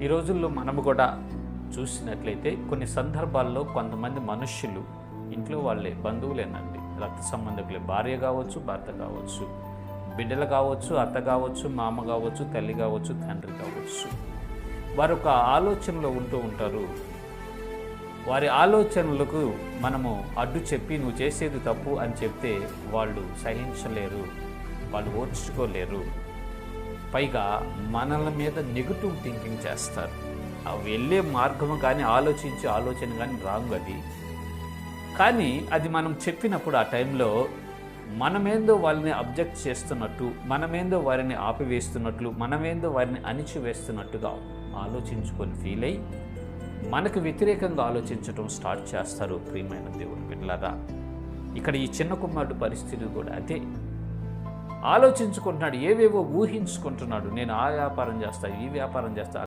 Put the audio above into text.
ఈ రోజుల్లో మనము కూడా చూసినట్లయితే కొన్ని సందర్భాల్లో కొంతమంది మనుష్యులు ఇంట్లో వాళ్ళే, బంధువులేనండి, రక్త సంబంధికులే, భార్య కావచ్చు, భర్త కావచ్చు, బిడ్డలు కావచ్చు, అత్త కావచ్చు, మామ కావచ్చు, తల్లి కావచ్చు, తండ్రి కావచ్చు, వారు ఒక ఆలోచనలో ఉంటూ ఉంటారు. వారి ఆలోచనలకు మనము అడ్డు చెప్పి నువ్వు చేసేది తప్పు అని చెప్తే వాళ్ళు సహించలేరు, వాళ్ళు ఓర్చుకోలేరు. పైగా మనల మీద నెగిటివ్ థింకింగ్ చేస్తారు. వెళ్ళే మార్గము కానీ ఆలోచన కానీ రాంగ్ అది. కానీ అది మనం చెప్పినప్పుడు ఆ టైంలో మనమేందో వాళ్ళని అబ్జెక్ట్ చేస్తున్నట్టు, మనమేందో వారిని ఆపివేస్తున్నట్లు, మనమేందో వారిని అణిచివేస్తున్నట్టుగా ఆలోచించుకొని ఫీల్ అయ్యి మనకు వ్యతిరేకంగా ఆలోచించడం స్టార్ట్ చేస్తారు. ప్రియమైన దేవుని బిడ్డలారా, ఇక్కడ ఈ చిన్న కుమారుడు పరిస్థితి కూడా అదే. ఆలోచించుకుంటున్నాడు, ఏవేవో ఊహించుకుంటున్నాడు. నేను ఆ వ్యాపారం చేస్తా, ఈ వ్యాపారం చేస్తా,